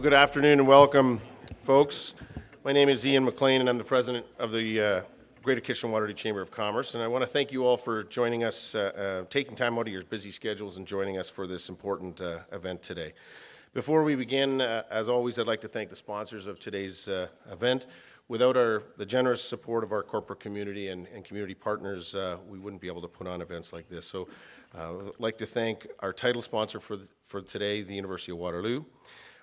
good afternoon and welcome, folks. My name is Ian McLean and I'm the president of the Greater Kitchener-Waterloo Chamber of Commerce, and I want to thank you all for joining us, taking time out of your busy schedules and joining us for this important event today. Before we begin, as always, I'd like to thank the sponsors of today's event. Without the generous support of our corporate community and community partners, we wouldn't be able to put on events like this. So I'd like to thank our title sponsor for today, the University of Waterloo.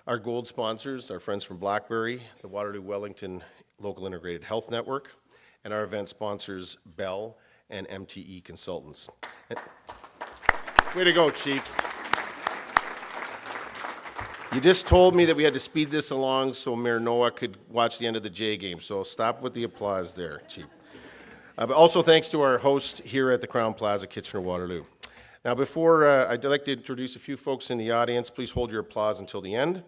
Our gold sponsors, our friends from BlackBerry, the Waterloo Wellington Local Integrated Health Network, and our event sponsors, Bell and MTE Consultants. Way to go, Chief. You just told me that we had to speed this along so Mayor Noah could watch the end of the J game, so stop with the applause there, Chief. But also thanks to our host here at the Crown Plaza, Kitchener-Waterloo. Now, before I'd like to introduce a few folks in the audience, please hold your applause until the end.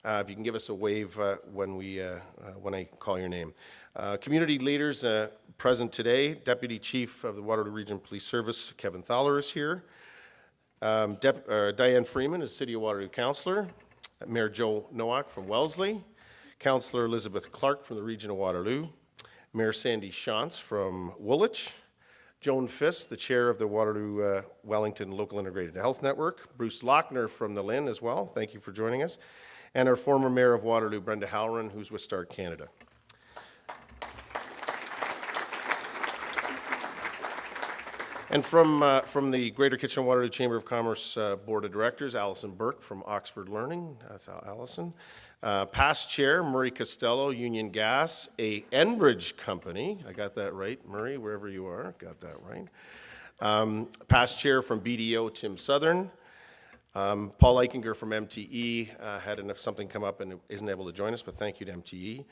If you can give us a wave when I call your name. Community leaders present today, Deputy Chief of the Waterloo Region Police Service, Kevin Thaler is here. Diane Freeman is City of Waterloo Councillor. Mayor Joe Nowak from Wellesley. Councillor Elizabeth Clark from the Region of Waterloo. Mayor Sandy Shantz from Woolwich. Joan Fisk, the Chair of the Waterloo Wellington Local Integrated Health Network. Bruce Lochner from the Lynn as well. Thank you for joining us. And our former Mayor of Waterloo, Brenda Halloran, who's with Start Canada. And from the Greater Kitchener-Waterloo Chamber of Commerce Board of Directors, Alison Burke from Oxford Learning. That's Alison. Past Chair, Murray Costello, Union Gas, a Enbridge company. I got that right, Murray, wherever you are. Got that right. Past Chair from BDO, Tim Southern. Paul Eichinger from MTE had something come up and isn't able to join us, but thank you to MTE.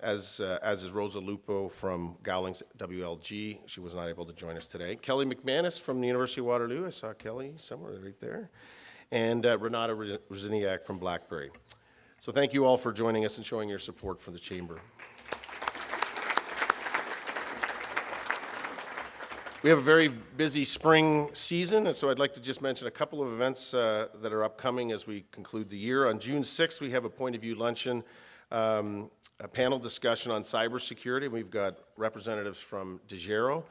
As is Rosa Lupo from Gowlings WLG. She was not able to join us today. Kelly McManus from the University of Waterloo. I saw Kelly somewhere right there. And Renata Rosiniak from BlackBerry. So thank you all for joining us and showing your support for the Chamber. We have a very busy spring season, and so I'd like to just mention a couple of events that are upcoming as we conclude the year. On June 6th, we have a Point of View Luncheon, a panel discussion on cybersecurity. We've got representatives from DeGero,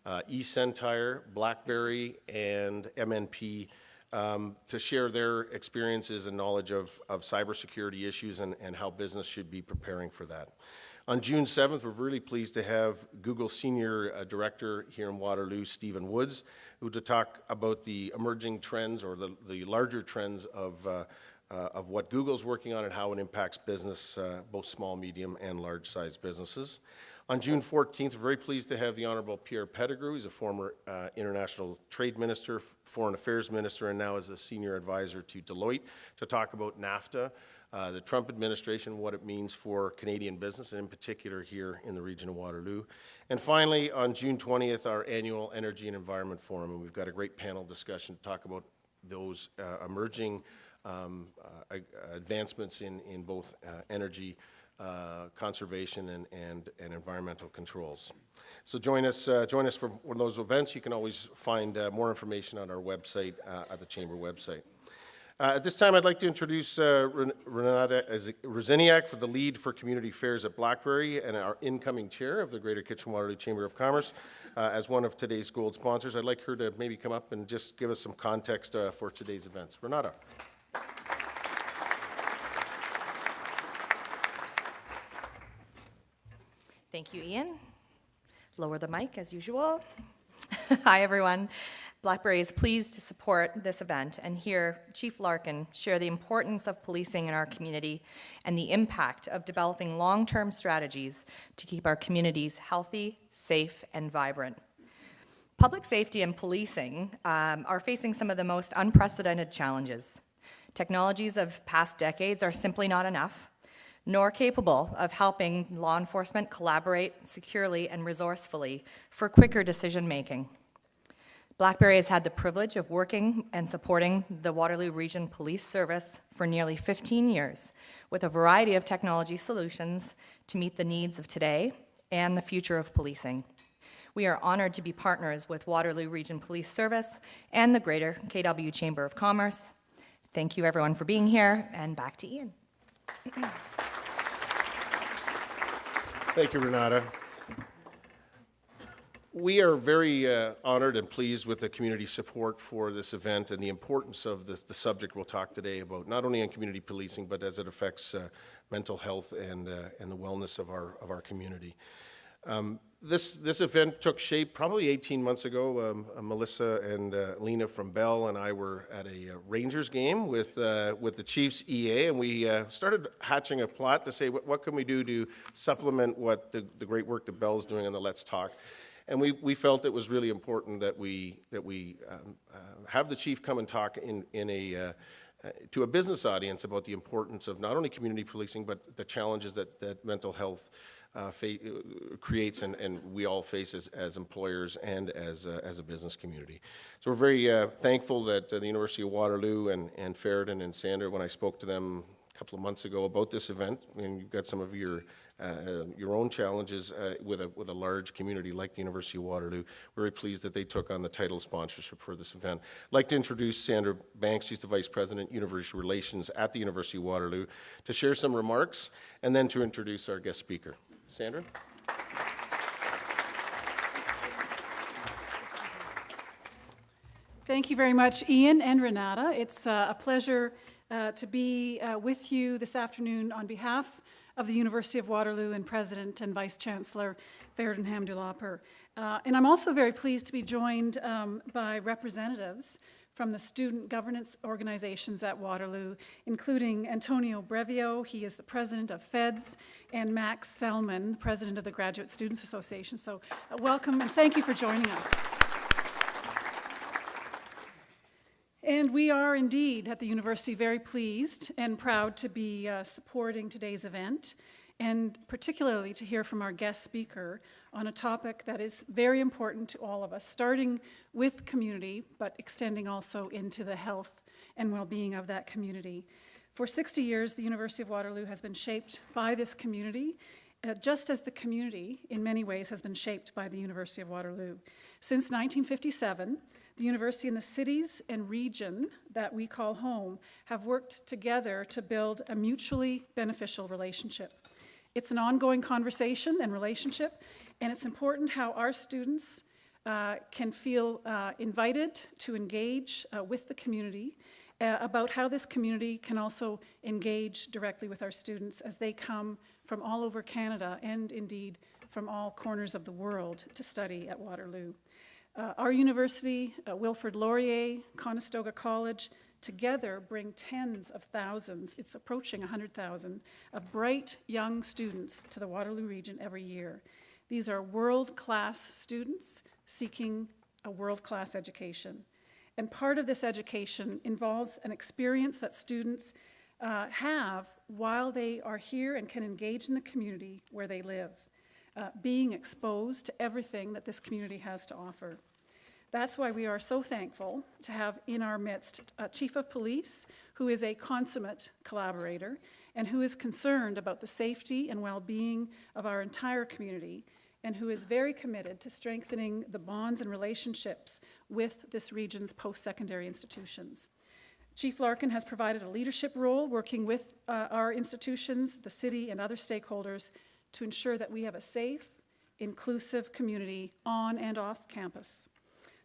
eCentire, BlackBerry, and MNP to share their experiences and knowledge of cybersecurity issues and how business should be preparing for that. On June 7th, we're really pleased to have Google Senior Director here in Waterloo, Stephen Woods, who to talk about the emerging trends or the larger trends of what Google's working on and how it impacts business, both small, medium, and large-sized businesses. On June 14th, we're very pleased to have the Honourable Pierre Pettigrew. He's a former International Trade Minister, Foreign Affairs Minister, and now is a Senior Advisor to Deloitte to talk about NAFTA, the Trump administration, what it means for Canadian business, and in particular here in the region of Waterloo. And finally, on June 20th, our annual Energy and Environment Forum, and we've got a great panel discussion to talk about those emerging advancements in both energy conservation and environmental controls. So join us for one of those events. You can always find more information on our website, at the Chamber website. At this time, I'd like to introduce Renata Rosiniak for the lead for community affairs at BlackBerry and our incoming chair of the Greater Kitchener-Waterloo Chamber of Commerce as one of today's gold sponsors. I'd like her to maybe come up and just give us some context for today's events. Renata. Thank you, Ian. Lower the mic as usual. Hi, everyone. BlackBerry is pleased to support this event and hear Chief Larkin share the importance of policing in our community and the impact of developing long-term strategies to keep our communities healthy, safe, and vibrant. Public safety and policing are facing some of the most unprecedented challenges. Technologies of past decades are simply not enough, nor capable of helping law enforcement collaborate securely and resourcefully for quicker decision-making. BlackBerry has had the privilege of working and supporting the Waterloo Region Police Service for nearly 15 years with a variety of technology solutions to meet the needs of today and the future of policing. We are honored to be partners with Waterloo Region Police Service and the Greater KW Chamber of Commerce. Thank you everyone for being here, and back to Ian. Thank you, Renata. We are very honored and pleased with the community support for this event and the importance of the subject we'll talk today about, not only in community policing, but as it affects mental health and the wellness of our community. This event took shape probably 18 months ago. Melissa and Lena from Bell and I were at a Rangers game with the Chiefs EA, and we started hatching a plot to say, what can we do to supplement what the great work that Bell's doing on the Let's Talk. And we felt it was really important that we have the chief come and talk to a business audience about the importance of not only community policing, but the challenges that mental health creates and we all face as employers and as a business community. So we're very thankful that the University of Waterloo and Ferriton and Sander, when I spoke to them a couple of months ago about this event, and you've got some of your own challenges with a large community like the University of Waterloo. Very pleased that they took on the title sponsorship for this event. I'd like to introduce Sandra Banks. She's the Vice President, University Relations at the University of Waterloo, to share some remarks and then to introduce our guest speaker. Sandra? Thank you very much, Ian and Renata. It's a pleasure to be with you this afternoon on behalf of the University of Waterloo and President and Vice Chancellor Ferriton Hamdulapur. And I'm also very pleased to be joined by representatives from the student governance organizations at Waterloo, including Antonio Brevio, he is the president of FEDS, and Max Selman, president of the Graduate Students Association. So welcome and thank you for joining us. And we are indeed at the university very pleased and proud to be supporting today's event, and particularly to hear from our guest speaker on a topic that is very important to all of us, starting with community, but extending also into the health and well-being of that community. For 60 years, the University of Waterloo has been shaped by this community, just as the community, in many ways, has been shaped by the University of Waterloo. Since 1957, the university and the cities and region that we call home have worked together to build a mutually beneficial relationship. It's an ongoing conversation and relationship, and it's important how our students can feel invited to engage with the community about how this community can also engage directly with our students as they come from all over Canada and indeed from all corners of the world to study at Waterloo. Our university, Wilfrid Laurier, Conestoga College, together bring tens of thousands, it's approaching 100,000, of bright young students to the Waterloo Region every year. These are world-class students seeking a world-class education. And part of this education involves an experience that students have while they are here and can engage in the community where they live, being exposed to everything that this community has to offer. That's why we are so thankful to have in our midst a chief of police who is a consummate collaborator and who is concerned about the safety and well-being of our entire community and who is very committed to strengthening the bonds and relationships with this region's post-secondary institutions. Chief Larkin has provided a leadership role working with our institutions, the city, and other stakeholders to ensure that we have a safe, inclusive community on and off campus.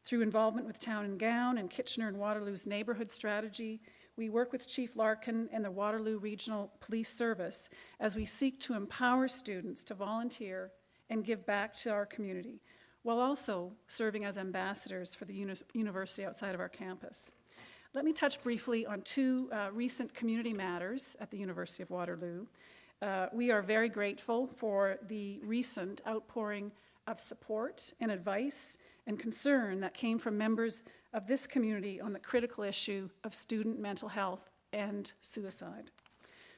Through involvement with Town and Gown and Kitchener and Waterloo's neighborhood strategy, we work with Chief Larkin and the Waterloo Regional Police Service as we seek to empower students to volunteer and give back to our community, while also serving as ambassadors for the university outside of our campus. Let me touch briefly on two recent community matters at the University of Waterloo. We are very grateful for the recent outpouring of support and advice and concern that came from members of this community on the critical issue of student mental health and suicide.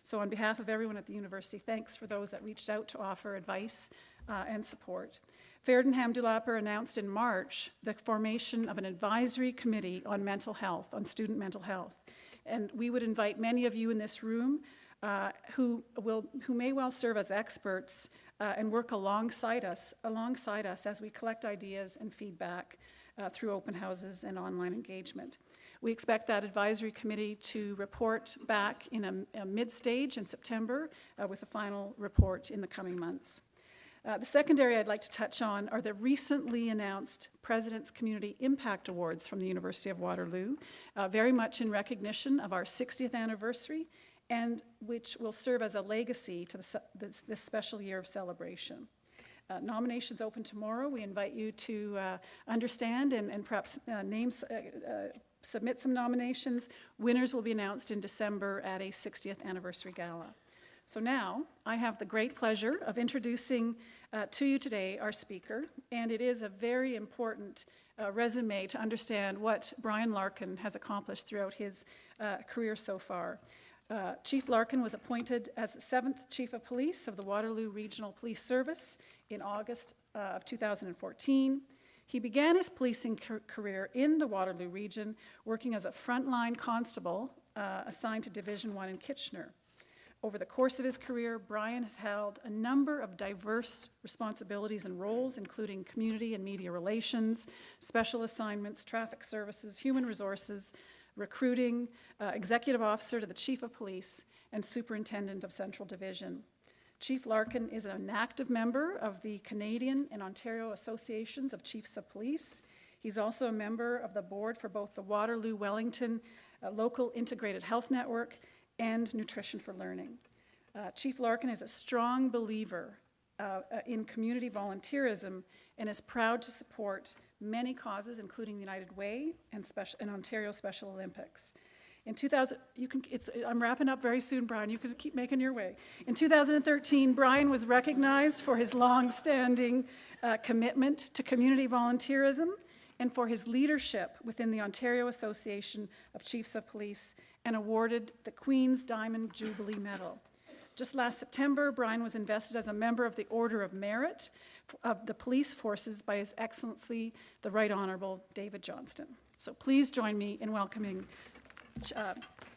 So on behalf of everyone at the university, thanks for those that reached out to offer advice and support. Ferriton Hamdulapur announced in March the formation of an advisory committee on mental health, on student mental health. And we would invite many of you in this room who may well serve as experts and work alongside us as we collect ideas and feedback through open houses and online engagement. We expect that advisory committee to report back in a mid-stage in September with a final report in the coming months. The second area I'd like to touch on are the recently announced President's Community Impact Awards from the University of Waterloo, very much in recognition of our 60th anniversary, and which will serve as a legacy to this special year of celebration. Nominations open tomorrow. We invite you to understand and perhaps submit some nominations. Winners will be announced in December at a 60th anniversary gala. So now, I have the great pleasure of introducing to you today our speaker, and it is a very important resume to understand what Bryan Larkin has accomplished throughout his career so far. Chief Larkin was appointed as the 7th Chief of Police of the Waterloo Regional Police Service in August of 2014. He began his policing career in the Waterloo Region, working as a frontline constable assigned to Division 1 in Kitchener. Over the course of his career, Bryan has held a number of diverse responsibilities and roles, including community and media relations, special assignments, traffic services, human resources, recruiting, executive officer to the Chief of Police, and Superintendent of Central Division. Chief Larkin is an active member of the Canadian and Ontario Associations of Chiefs of Police. He's also a member of the board for both the Waterloo Wellington Local Integrated Health Network and Nutrition for Learning. Chief Larkin is a strong believer in community volunteerism and is proud to support many causes, including the United Way and Ontario Special Olympics. In 2000, I'm wrapping up very soon, Bryan. You can keep making your way. In 2013, Bryan was recognized for his long-standing commitment to community volunteerism and for his leadership within the Ontario Association of Chiefs of Police, and awarded the Queen's Diamond Jubilee Medal. Just last September, Bryan was invested as a member of the Order of Merit of the Police Forces by His Excellency, the Right Honourable David Johnston. So please join me in welcoming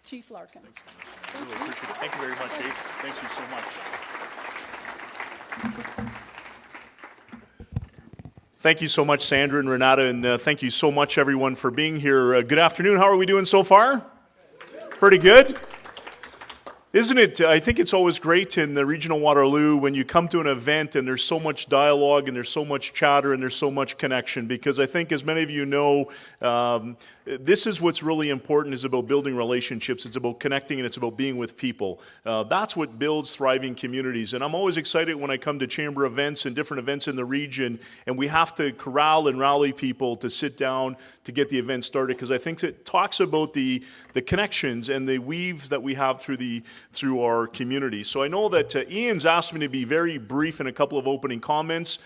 Chief Larkin. Really appreciate it. Thank you very much, Dave. Thank you so much. Thank you so much, Sandra and Renata, and thank you so much, everyone, for being here. Good afternoon. How are we doing so far? Pretty good? Isn't it? I think it's always great in the Regional Waterloo when you come to an event and there's so much dialogue and there's so much chatter and there's so much connection, because I think, as many of you know, this is what's really important, is about building relationships. It's about connecting, and it's about being with people. That's what builds thriving communities. And I'm always excited when I come to chamber events and different events in the region, and we have to corral and rally people to sit down to get the event started, because I think it talks about the connections and the weaves that we have through our community. So I know that Ian's asked me to be very brief in a couple of opening comments.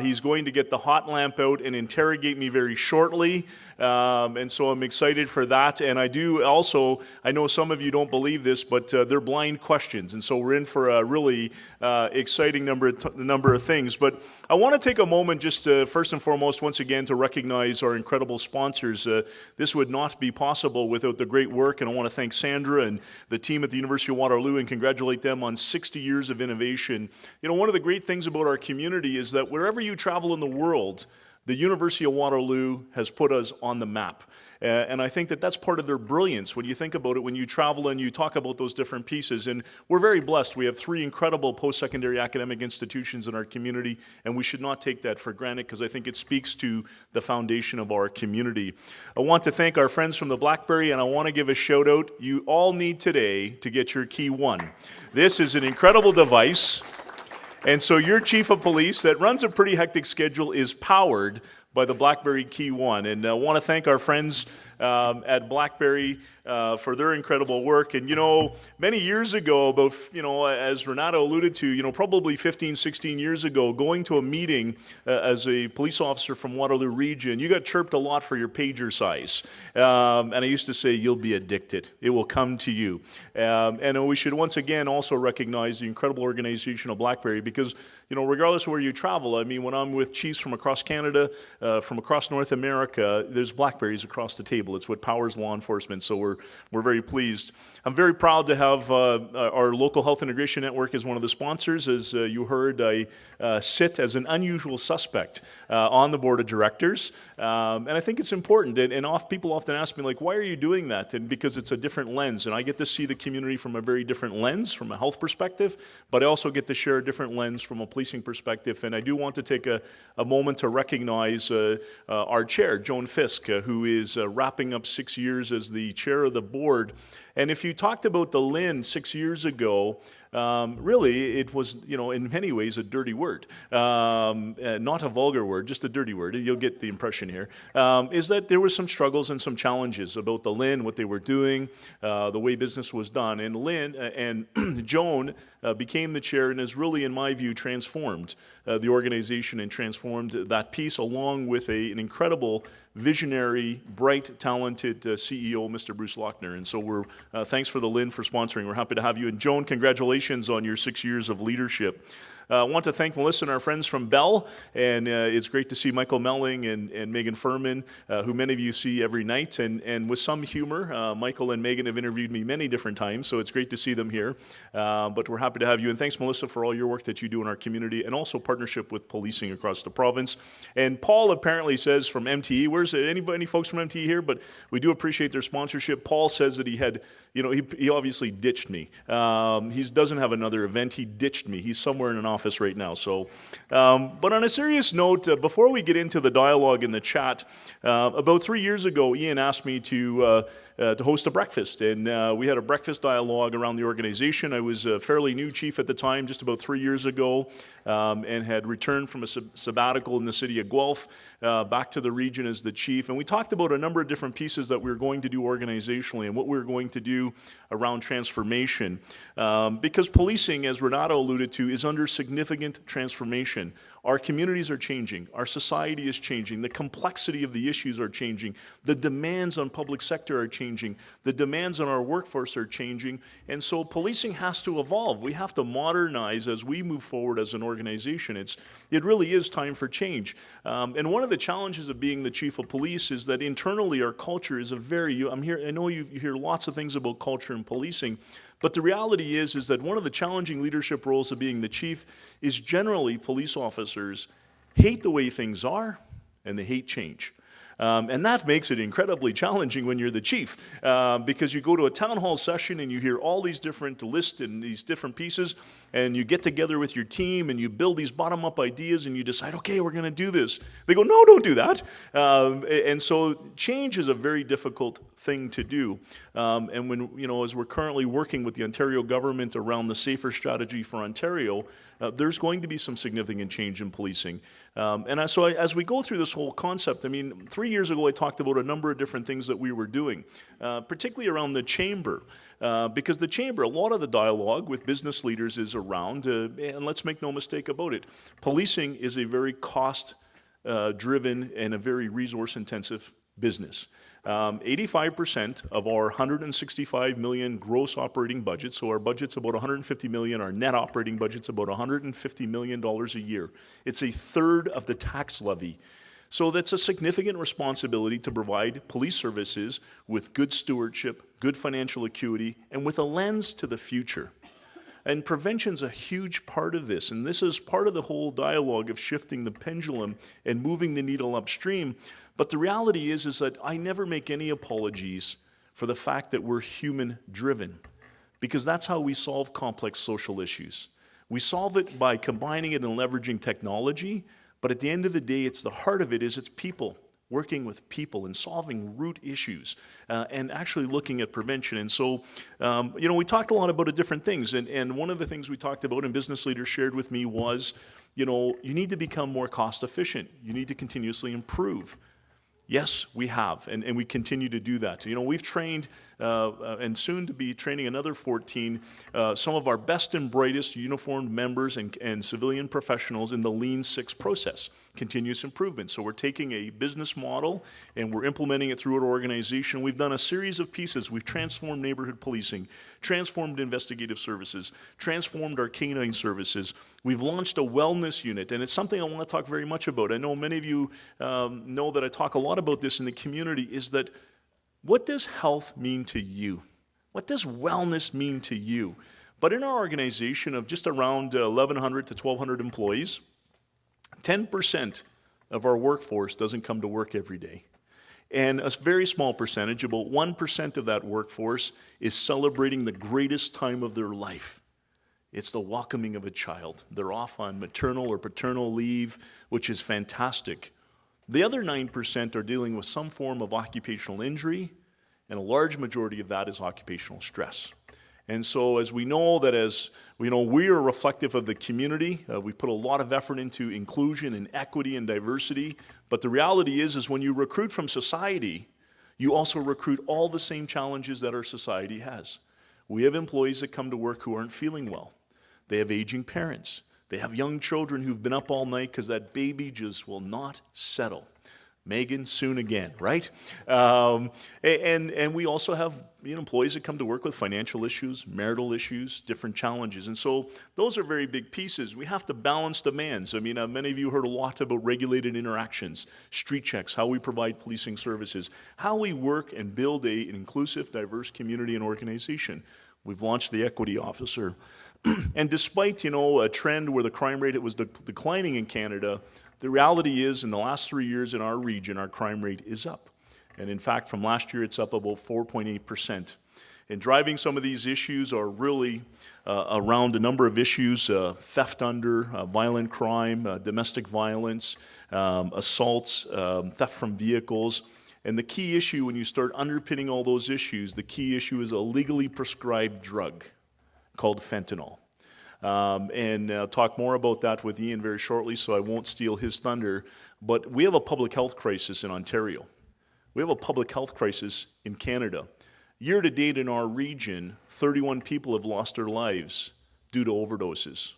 He's going to get the hot lamp out and interrogate me very shortly. And so I'm excited for that. And I do also, I know some of you don't believe this, but they're blind questions. And so we're in for a really exciting number of things. But I want to take a moment just to, first and foremost, once again, to recognize our incredible sponsors. This would not be possible without the great work. And I want to thank Sandra and the team at the University of Waterloo and congratulate them on 60 years of innovation. You know, one of the great things about our community is that wherever you travel in the world, the University of Waterloo has put us on the map. And I think that that's part of their brilliance when you think about it, when you travel and you talk about those different pieces. And we're very blessed. We have 3 incredible post-secondary academic institutions in our community, and we should not take that for granted, because I think it speaks to the foundation of our community. I want to thank our friends from the BlackBerry, and I want to give a shout out. You all need today to get your Key 1. This is an incredible device. And so your chief of police that runs a pretty hectic schedule is powered by the BlackBerry Key 1. And I want to thank our friends at BlackBerry for their incredible work. And, you know, many years ago, about, you know, as Renato alluded to, you know, probably 15, 16 years ago, going to a meeting as a police officer from Waterloo Region, you got chirped a lot for your pager size. And I used to say, you'll be addicted. It will come to you. And we should once again also recognize the incredible organization of BlackBerry, because, you know, regardless of where you travel, I mean, when I'm with chiefs from across Canada, from across North America, there's BlackBerries across the table. table. It's what powers law enforcement, so we're very pleased. I'm very proud to have our local health integration network as one of the sponsors. As you heard, I sit as an unusual suspect on the board of directors, and I think it's important. And people often ask me, like, why are you doing that? And because it's a different lens, and I get to see the community from a very different lens, from a health perspective, but I also get to share a different lens from a policing perspective. And I do want to take a moment to recognize our chair, Joan Fisk, who is wrapping up 6 years as the chair of the board. And if you talked about the LIN 6 years ago, really it was, in many ways a dirty word. Not a vulgar word, just a dirty word. You'll get the impression here. Is that there were some struggles and some challenges about the LIN, what they were doing, the way business was done. And Lynn and Joan became the chair and has really, in my view, transformed the organization and transformed that piece, along with an incredible visionary, bright, talented CEO, Mr. Bruce Lochner. And so we're thanks for the Lynn for sponsoring. We're happy to have you. And Joan, congratulations on your 6 years of leadership. I want to thank Melissa and our friends from Bell, and it's great to see Michael Melling and Megan Furman, who many of you see every night, and with some humor. Michael and Megan have interviewed me many different times, so it's great to see them here. But we're happy to have you, and thanks, Melissa, for all your work that you do in our community, and also partnership with policing across the province. And Paul apparently says from MTE, where's any folks from MTE here? But we do appreciate their sponsorship. Paul says that he had, he obviously ditched me. He doesn't have another event. He ditched me. He's somewhere in an office right now. So, but on a serious note, before we get into the dialogue in the chat, about 3 years ago, Ian asked me to host a breakfast, and we had a breakfast dialogue around the organization. I was a fairly new chief at the time, just about 3 years ago, and had returned from a sabbatical in the city of Guelph, back to the region as the chief. And we talked about a number of different pieces that we were going to do organizationally and what we were going to do around transformation. Because policing, as Renato alluded to, is under significant transformation. Our communities are changing. Our society is changing. The complexity of the issues are changing. The demands on public sector are changing. The demands on our workforce are changing. And so policing has to evolve. We have to modernize as we move forward as an organization. It really is time for change. And one of the challenges of being the chief of police is that internally our culture is I know you hear lots of things about culture and policing, but the reality is that one of the challenging leadership roles of being the chief is generally police officers hate the way things are and they hate change. And that makes it incredibly challenging when you're the chief, because you go to a town hall session and you hear all these different lists and these different pieces, and you get together with your team and you build these bottom-up ideas and you decide, okay, we're going to do this. They go, no, don't do that. And so change is a very difficult thing to do. And when, as we're currently working with the Ontario government around the safer strategy for Ontario, there's going to be some significant change in policing. So as we go through this whole concept, 3 years ago I talked about a number of different things that we were doing, particularly around the chamber. Because the chamber, a lot of the dialogue with business leaders is around, and let's make no mistake about it, policing is a very cost-driven and a very resource-intensive business. 85% of our $165 million gross operating budget, so our budget's about $150 million, our net operating budget's about $150 million a year. It's a third of the tax levy. So that's a significant responsibility to provide police services with good stewardship, good financial acuity, and with a lens to the future. And prevention's a huge part of this, and this is part of the whole dialogue of shifting the pendulum and moving the needle upstream. But the reality is that I never make any apologies for the fact that we're human-driven, because that's how we solve complex social issues. We solve it by combining it and leveraging technology, but at the end of the day, it's the heart of it is it's people, working with people and solving root issues, and actually looking at prevention. And so, we talked a lot about different things, and one of the things we talked about and business leaders shared with me was, you need to become more cost efficient. You need to continuously improve. Yes, we have, and we continue to do that. We've trained, and soon to be training another 14, some of our best and brightest uniformed members and civilian professionals in the Lean Six process, continuous improvement. So we're taking a business model and we're implementing it through our organization. We've done a series of pieces. We've transformed neighborhood policing, transformed investigative services, transformed our canine services. We've launched a wellness unit, and it's something I want to talk very much about. I know many of you know that I talk a lot about this in the community, is that What does health mean to you? What does wellness mean to you? But in our organization of just around 1,100 to 1,200 employees, 10% of our workforce doesn't come to work every day. And a very small percentage, about 1% of that workforce, is celebrating the greatest time of their life. It's the welcoming of a child. They're off on maternal or paternal leave, which is fantastic. The other 9% are dealing with some form of occupational injury, and a large majority of that is occupational stress. And so as we know that we are reflective of the community, we put a lot of effort into inclusion and equity and diversity, but the reality is when you recruit from society, you also recruit all the same challenges that our society has. We have employees that come to work who aren't feeling well. They have aging parents. They have young children who've been up all night because that baby just will not settle. Megan, soon again, right? And we also have employees that come to work with financial issues, marital issues, different challenges. And so those are very big pieces. We have to balance demands. I mean, many of you heard a lot about regulated interactions, street checks, how we provide policing services, how we work and build an inclusive, diverse community and organization. We've launched the Equity Officer. And despite, a trend where the crime rate was declining in Canada, the reality is in the last 3 years in our region, our crime rate is up. And in fact, from last year, it's up about 4.8%. And driving some of these issues are really around a number of issues, theft violent crime, domestic violence, assaults, theft from vehicles. And the key issue when you start underpinning all those issues, the key issue is a legally prescribed drug called fentanyl. And I'll talk more about that with Ian very shortly, so I won't steal his thunder. But we have a public health crisis in Ontario. We have a public health crisis in Canada. Year to date in our region, 31 people have lost their lives due to overdoses.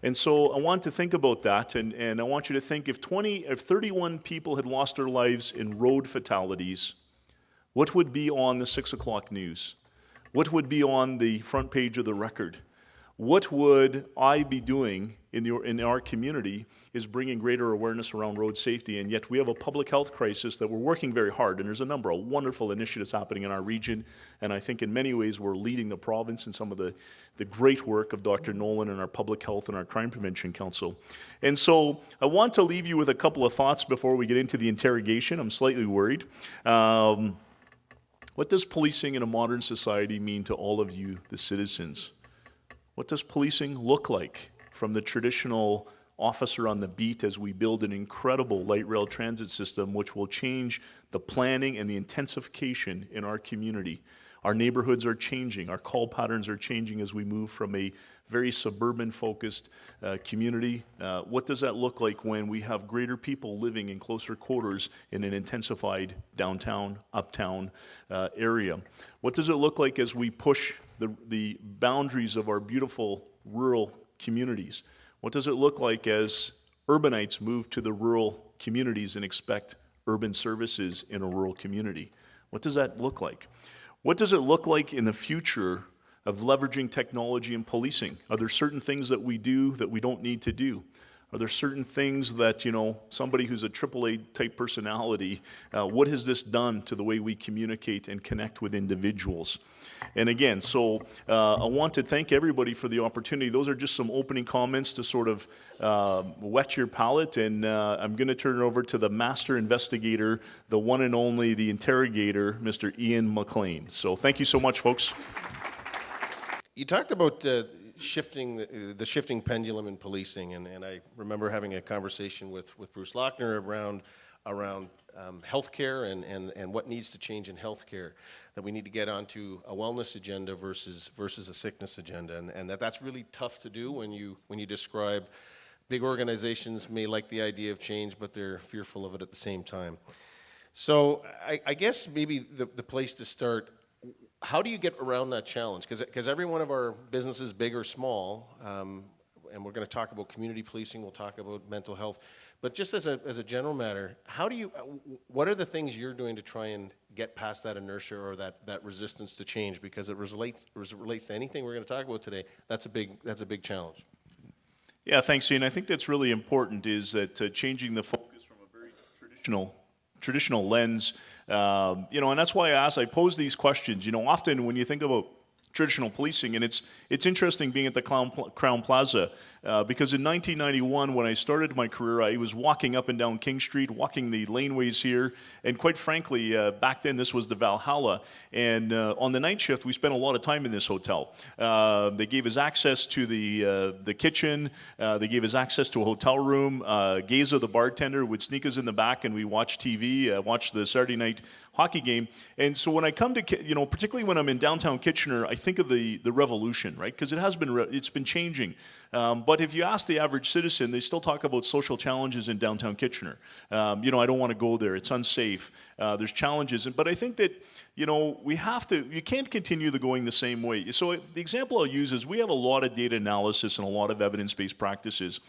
And so I want to think about that, and I want you to think if 31 people had lost their lives in road fatalities, what would be on the 6 o'clock news? What would be on the front page of the Record? What would I be doing in our community is bringing greater awareness around road safety, and yet we have a public health crisis that we're working very hard, and there's a number of wonderful initiatives happening in our region, and I think in many ways we're leading the province in some of the great work of Dr. Nolan and our Public Health and our Crime Prevention Council. And so I want to leave you with a couple of thoughts before we get into the interrogation. I'm slightly worried. What does policing in a modern society mean to all of you, the citizens? What does policing look like from the traditional officer on the beat as we build an incredible light rail transit system which will change the planning and the intensification in our community? Our neighborhoods are changing. Our call patterns are changing as we move from a very suburban-focused community. What does that look like when we have greater people living in closer quarters in an intensified downtown, uptown area? What does it look like as we push the boundaries of our beautiful rural communities? What does it look like as urbanites move to the rural communities and expect urban services in a rural community? What does that look like? What does it look like in the future of leveraging technology in policing? Are there certain things that we do that we don't need to do? Are there certain things that, somebody who's a AAA type personality, what has this done to the way we communicate and connect with individuals? And again, so I want to thank everybody for the opportunity. Those are just some opening comments to sort of whet your palate, and I'm going to turn it over to the master investigator, the one and only, the interrogator, Mr. Ian McLean. So thank you so much, folks. You talked about shifting the shifting pendulum in policing, and I remember having a conversation with Bruce Lochner around healthcare and what needs to change in healthcare, that we need to get onto a wellness agenda versus a sickness agenda, and that's really tough to do when you describe big organizations may like the idea of change, but they're fearful of it at the same time. So I guess maybe the place to start, how do you get around that challenge? Because every one of our businesses, big or small, and we're going to talk about community policing, we'll talk about mental health, but just as a general matter, what are the things you're doing to try and get past that inertia or that resistance to change? Because it relates to anything we're going to talk about today. That's a big challenge. Yeah, thanks, Ian. I think that's really important, is that changing the focus from a very traditional traditional lens, and that's why I pose these questions. Often when you think about traditional policing, and it's interesting being at the Crown Plaza, because in 1991, when I started my career, I was walking up and down King Street, walking the laneways here, and quite frankly, back then this was the Valhalla, and on the night shift, we spent a lot of time in this hotel. They gave us access to the kitchen, they gave us access to a hotel room. Geza, the bartender, would sneak us in the back, and we watch TV, watch the Saturday night hockey game. And so when I come to, particularly when I'm in downtown Kitchener, I think of the revolution, right? Because it's been changing. But if you ask the average citizen, they still talk about social challenges in downtown Kitchener. I don't want to go there. It's unsafe. There's challenges. But I think that, you can't continue going the same way. So the example I'll use is we have a lot of data analysis and a lot of evidence-based practices.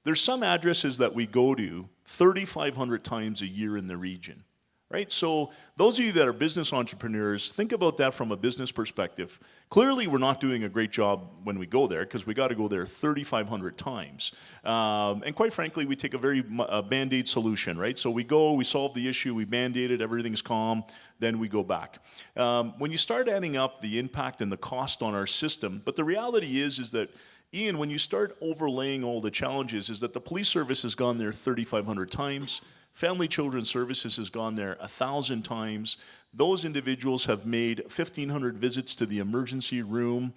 There's some addresses that we go to 3,500 times a year in the region. Right? So those of you that are business entrepreneurs, think about that from a business perspective. Clearly, we're not doing a great job when we go there because we got to go there 3,500 times. And quite frankly, we take a very Band-Aid solution, right? So we go, we solve the issue, we Band-Aid it, everything's calm, then we go back. When you start adding up the impact and the cost on our system, but the reality is that Ian, when you start overlaying all the challenges, is that the police service has gone there 3,500 times. Family Children's Services has gone there 1,000 times. Those individuals have made 1,500 visits to the emergency room.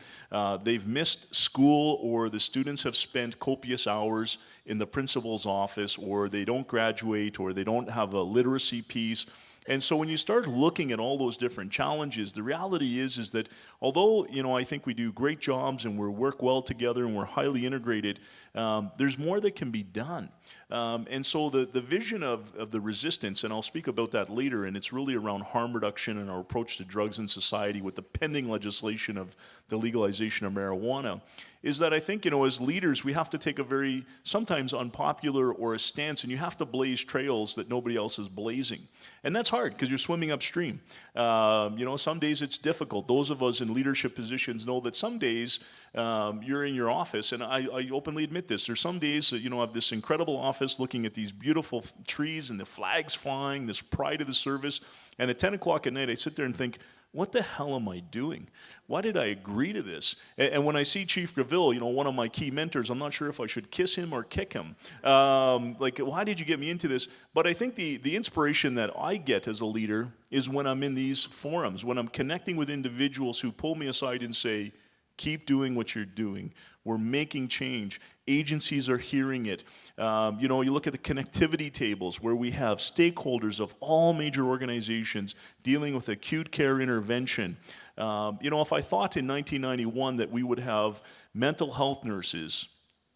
They've missed school, or the students have spent copious hours in the principal's office, or they don't graduate, or they don't have a literacy piece. And so when you start looking at all those different challenges, the reality is that although, I think we do great jobs and we work well together and we're highly integrated, there's more that can be done. And so the vision of the resistance, and I'll speak about that later, and it's really around harm reduction and our approach to drugs in society with the pending legislation of the legalization of marijuana, is that I think, as leaders, we have to take a very sometimes unpopular or a stance, and you have to blaze trails that nobody else is blazing. And that's hard because you're swimming upstream. Some days it's difficult. Those of us in leadership positions know that some days you're in your office, and I openly admit this. There's some days that, I have this incredible office looking at these beautiful trees and the flags flying, this pride of the service, and at 10 o'clock at night I sit there and think, what the hell am I doing? Why did I agree to this? And when I see Chief Graville, one of my key mentors, I'm not sure if I should kiss him or kick him. Why did you get me into this? But I think the inspiration that I get as a leader is when I'm in these forums, when I'm connecting with individuals who pull me aside and say, keep doing what you're doing. We're making change. Agencies are hearing it. You look at the connectivity tables where we have stakeholders of all major organizations dealing with acute care intervention. If I thought in 1991 that we would have mental health nurses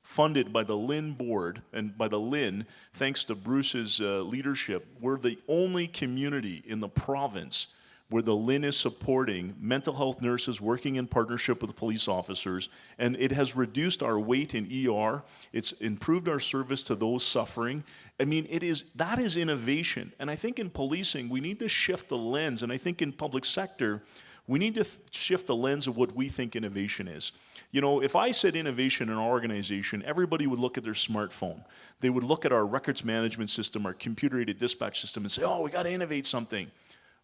funded by the Lynn board, and by the Lynn, thanks to Bruce's leadership, we're the only community in the province where the Lynn is supporting mental health nurses working in partnership with police officers, and it has reduced our wait in ER. It's improved our service to those suffering. That is innovation. And I think in policing, we need to shift the lens, and I think in public sector, we need to shift the lens of what we think innovation is. If I said innovation in our organization, everybody would look at their smartphone. They would look at our records management system, our computer-aided dispatch system, and say, oh, we got to innovate something.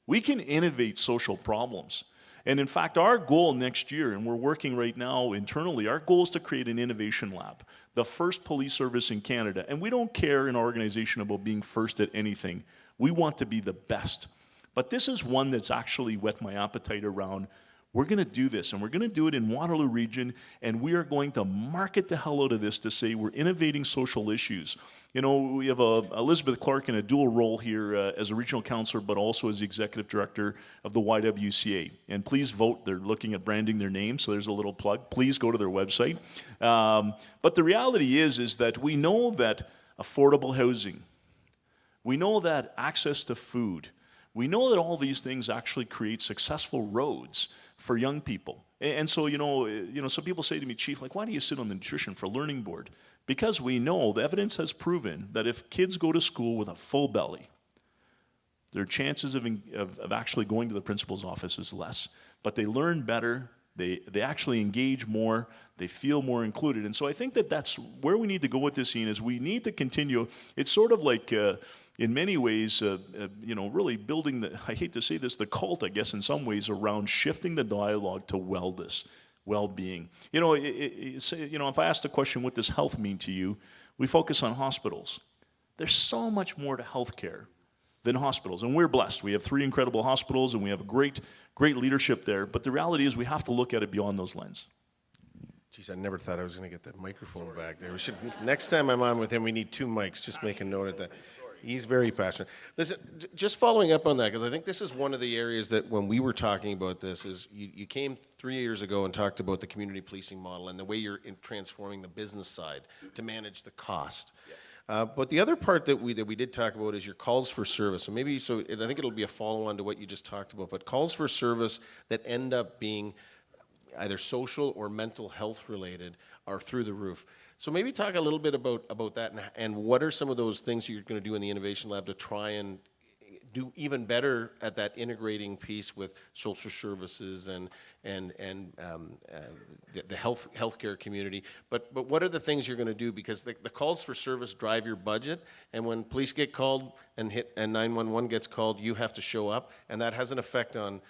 We can innovate social problems. And in fact, our goal next year, and we're working right now internally, our goal is to create an innovation lab, the first police service in Canada. And we don't care in our organization about being first at anything. We want to be the best. But this is one that's actually whet my appetite around, we're going to do this, and we're going to do it in Waterloo Region, and we are going to market the hell out of this to say we're innovating social issues. We have Elizabeth Clark in a dual role here as a regional councillor, but also as the executive director of the YWCA. And please vote. They're looking at branding their name, so there's a little plug. Please go to their website. But the reality is that we know that affordable housing, we know that access to food, we know that all these things actually create successful roads for young people. And so, some people say to me, Chief, why do you sit on the Nutrition for Learning Board? Because we know the evidence has proven that if kids go to school with a full belly, their chances of actually going to the principal's office is less. But they learn better, They actually engage more. They feel more included. And so I think that that's where we need to go with this, Ian, is we need to continue. It's sort of like, in many ways, really building I hate to say this, the cult, I guess, in some ways, around shifting the dialogue to wellness, well-being. If I ask the question, what does health mean to you? We focus on hospitals. There's so much more to healthcare than hospitals. And we're blessed. We have 3 incredible hospitals, and we have a great leadership there. But the reality is we have to look at it beyond those lenses. Geez, I never thought I was going to get that microphone back there. Next time I'm on with him, we need 2 mics. Just make a note of that. He's very passionate. Listen, just following up on that, because I think this is one of the areas that when we were talking about this is you came 3 years ago and talked about the community policing model and the way you're transforming the business side to manage the cost. But the other part that we did talk about is your calls for service. And I think it'll be a follow-on to what you just talked about, but calls for service that end up being either social or mental health related are through the roof. So maybe talk a little bit about that and what are some of those things you're going to do in the Innovation Lab to try and do even better at that integrating piece with social services and the healthcare community. But what are the things you're going to do? Because the calls for service drive your budget, and when police get called and 911 gets called, you have to show up, and that has an effect on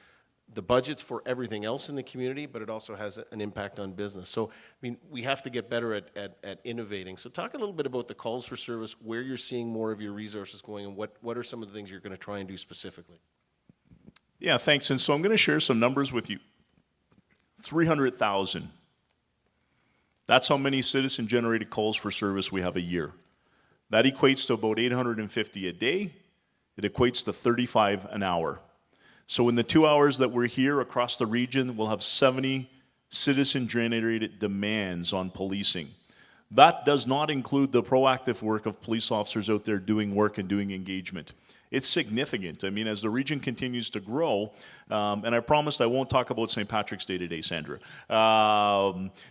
the budgets for everything else in the community, but it also has an impact on business. So, we have to get better at innovating. So talk a little bit about the calls for service, where you're seeing more of your resources going, and what are some of the things you're going to try and do specifically? Yeah, thanks. And so I'm going to share some numbers with you. 300,000. That's how many citizen-generated calls for service we have a year. That equates to about 850 a day. It equates to 35 an hour. So in the 2 hours that we're here across the region, we'll have 70 citizen-generated demands on policing. That does not include the proactive work of police officers out there doing work and doing engagement. It's significant. As the region continues to grow, and I promised I won't talk about St. Patrick's Day today, Sandra,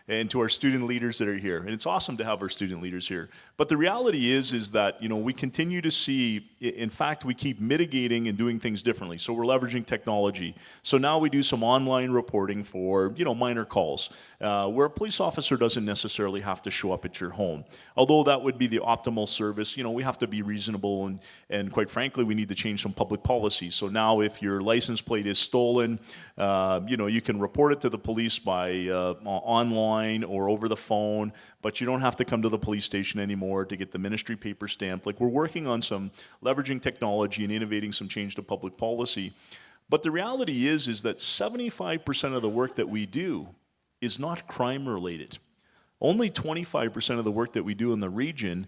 and to our student leaders that are here. And it's awesome to have our student leaders here. But the reality is that, we continue to see, in fact, we keep mitigating and doing things differently. So we're leveraging technology. So now we do some online reporting for, minor calls, where a police officer doesn't necessarily have to show up at your home. Although that would be the optimal service, we have to be reasonable and quite frankly, we need to change some public policy. So now if your license plate is stolen, you can report it to the police by online or over the phone, but you don't have to come to the police station anymore to get the ministry paper stamped. We're working on some leveraging technology and innovating some change to public policy. But the reality is that 75% of the work that we do is not crime related. Only 25% of the work that we do in the region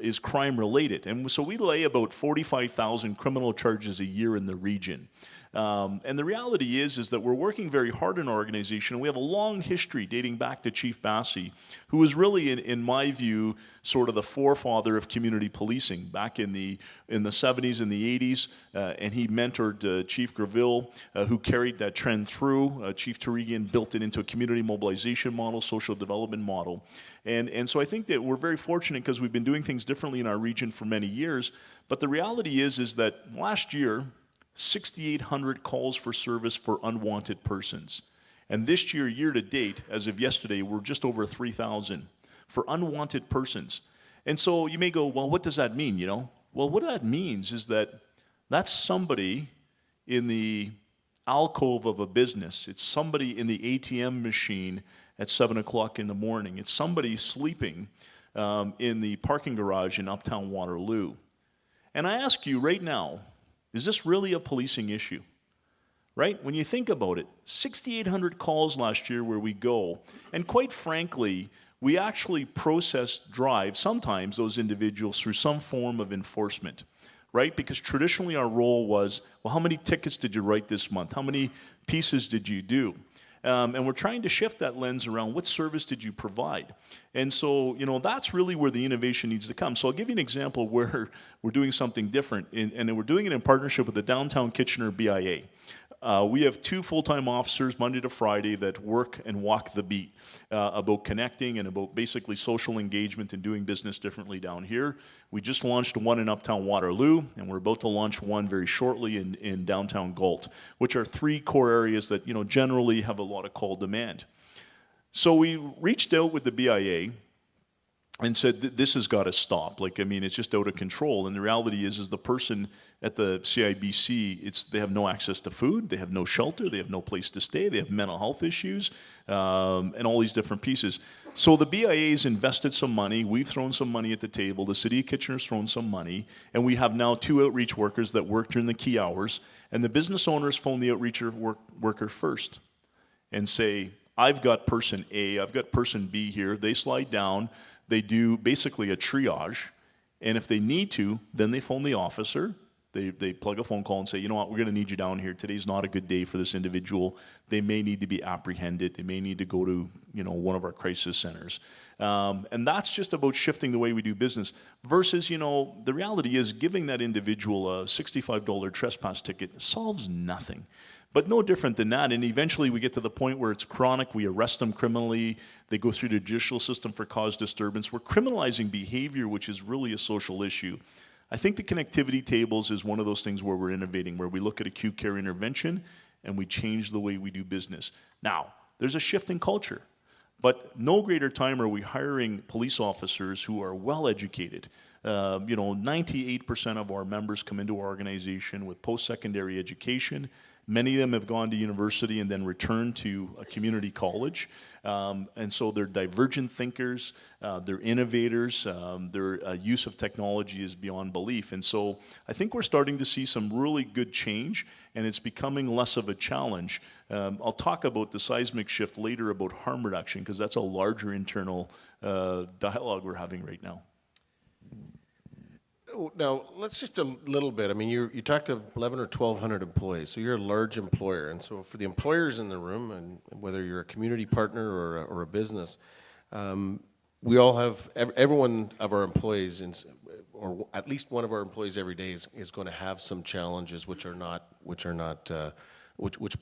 is crime related. And so we lay about 45,000 criminal charges a year in the region. And the reality is that we're working very hard in our organization. We have a long history dating back to Chief Bassey, who was really, in my view, sort of the forefather of community policing back in the 70s and the 80s. And he mentored Chief Graville, who carried that trend through. Chief Tarigian built it into a community mobilization model, social development model. And so I think that we're very fortunate because we've been doing things differently in our region for many years. But the reality is that last year, 6,800 calls for service for unwanted persons. And this year, year to date, as of yesterday, we're just over 3,000 for unwanted persons. And so you may go, well, what does that mean, Well, what that means is that that's somebody in the alcove of a business. It's somebody in the ATM machine at 7 o'clock in the morning. It's somebody sleeping in the parking garage in uptown Waterloo. And I ask you right now, is this really a policing issue? Right? When you think about it, 6,800 calls last year where we go, and quite frankly, we actually drive sometimes those individuals through some form of enforcement, right? Because traditionally our role was, well, how many tickets did you write this month? How many pieces did you do? And we're trying to shift that lens around what service did you provide? And so, that's really where the innovation needs to come. So I'll give you an example where we're doing something different, and we're doing it in partnership with the Downtown Kitchener BIA. We have 2 full-time officers Monday to Friday that work and walk the beat about connecting and about basically social engagement and doing business differently down here. We just launched one in Uptown Waterloo, and we're about to launch one very shortly in downtown Galt, which are 3 core areas that generally have a lot of call demand. So we reached out with the BIA and said, this has got to stop. It's just out of control. And the reality is the person at the CIBC, they have no access to food, they have no shelter, they have no place to stay, they have mental health issues, and all these different pieces. So the BIA's invested some money, we've thrown some money at the table, the City of Kitchener's thrown some money, and we have now 2 outreach workers that work during the key hours, and the business owners phone the outreach worker first and say, I've got person A, I've got person B here, they slide down, they do basically a triage, and if they need to, then they phone the officer. They plug a phone call and say, you know what, we're going to need you down here. Today's not a good day for this individual. They may need to be apprehended. They may need to go to one of our crisis centers. And that's just about shifting the way we do business. Versus, the reality is giving that individual a $65 trespass ticket solves nothing. But no different than that, and eventually we get to the point where it's chronic, we arrest them criminally, they go through the judicial system for cause disturbance. We're criminalizing behavior, which is really a social issue. I think the connectivity tables is one of those things where we're innovating, where we look at acute care intervention and we change the way we do business. Now, there's a shift in culture, but no greater time are we hiring police officers who are well educated. 98% of our members come into our organization with post-secondary education. Many of them have gone to university and then returned to a community college. And so they're divergent thinkers, they're innovators, their use of technology is beyond belief. And so I think we're starting to see some really good change, and it's becoming less of a challenge. I'll talk about the seismic shift later about harm reduction, because that's a larger internal dialogue we're having right now. Now, let's just a little bit. You talked to 11 or 1,200 employees, so you're a large employer. And so for the employers in the room, and whether you're a community partner or a business, we all have, every one of our employees, or at least one of our employees every day is going to have some challenges which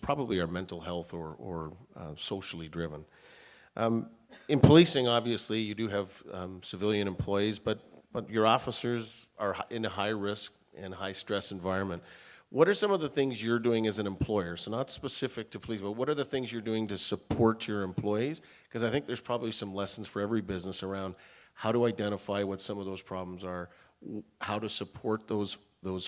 probably are mental health or socially driven. In policing, obviously, you do have civilian employees, but your officers are in a high risk and high stress environment. What are some of the things you're doing as an employer? So not specific to police, but what are the things you're doing to support your employees? Because I think there's probably some lessons for every business around how to identify what some of those problems are, how to support those